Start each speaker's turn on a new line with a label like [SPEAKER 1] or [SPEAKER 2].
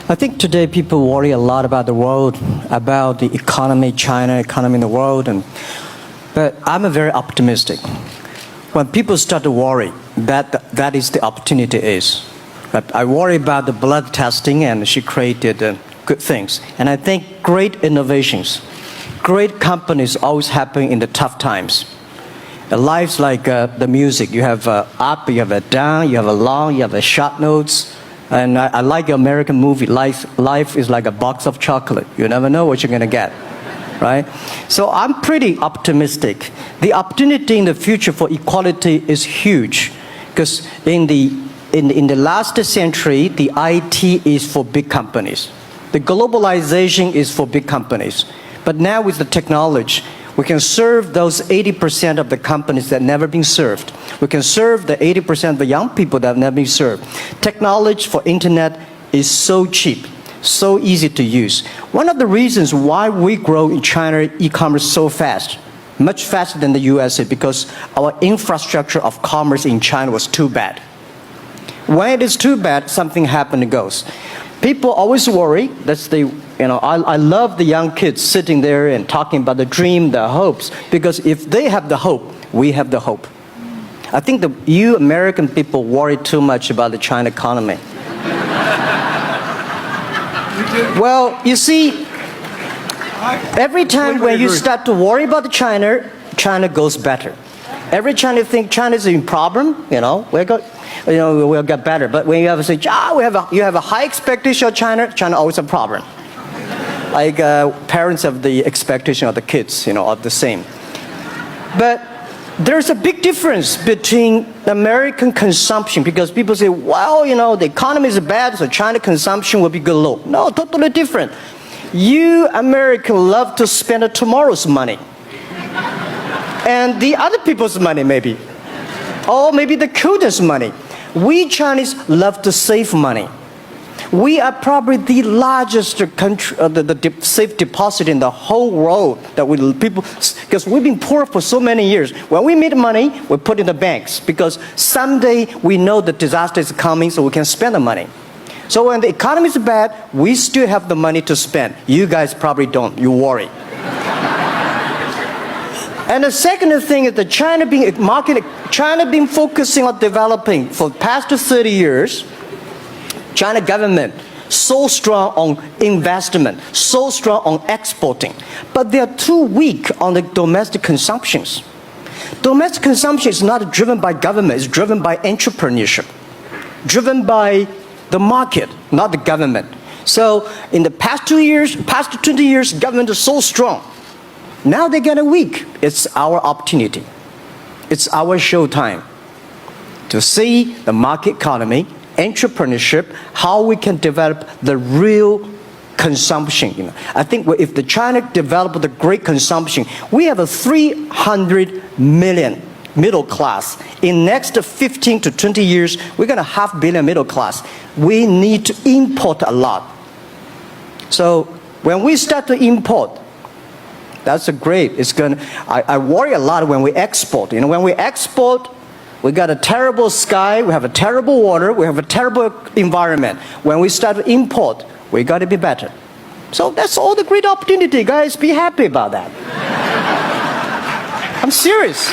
[SPEAKER 1] I think today people worry a lot about the world, about the economy, China, economy in the world, but I'm very optimistic. When people start to worry, that is the opportunity is. But I worry about the blood testing, and she created good things. And I think great innovations, great companies always happen in the tough times. Life's like the music. You have up, you have a down, you have a long, you have a short notes. And I like the American movie, life is like a box of chocolate. You never know what you're going to get, right? So I'm pretty optimistic. The opportunity in the future for equality is huge. Because in the last century, the IT is for big companies. The globalization is for big companies. But now with the technology, we can serve those 80% of the companies that never been served. We can serve the 80% of the young people that have never been served. Technology for internet is so cheap, so easy to use. One of the reasons why we grow in China e-commerce so fast, much faster than the USA, because our infrastructure of commerce in China was too bad. When it is too bad, something happens and goes. People always worry. I love the young kids sitting there and talking about the dream, the hopes, because if they have the hope, we have the hope. I think you American people worry too much about the China economy. Well, you see, every time when you start to worry about China goes better. Every time you think China is in problem, we'll get better. But when you have to say, you have a high expectation of China always a problem. Like parents have the expectation of the kids, are the same. But there's a big difference between American consumption, because people say, the economy is bad, so China consumption will be good low. No, totally different. You Americans love to spend tomorrow's money. And the other people's money, maybe. Or maybe the children's money. We Chinese love to save money. We are probably the largest country, the safe deposit in the whole world because we've been poor for so many years. When we make money, we put in the banks, because someday we know the disaster is coming, so we can spend the money. So when the economy is bad, we still have the money to spend. You guys probably don't. You worry. And the second thing is that China been focusing on developing for the past 30 years. China government so strong on investment, so strong on exporting, but they are too weak on the domestic consumptions. Domestic consumption is not driven by government, it's driven by entrepreneurship, driven by the market, not the government. So in the past 20 years, government is so strong. Now they're getting weak. It's our opportunity. It's our showtime to see the market economy, entrepreneurship, how we can develop the real consumption. I think if the China develop the great consumption, we have a 300 million middle class. In next 15 to 20 years, we're going to have 500 million middle class. We need to import a lot. So when we start to import, that's great. I worry a lot when we export. When we export, we got a terrible sky, we have a terrible water, we have a terrible environment. When we start to import, we got to be better. So that's all the great opportunity, guys. Be happy about that. I'm serious.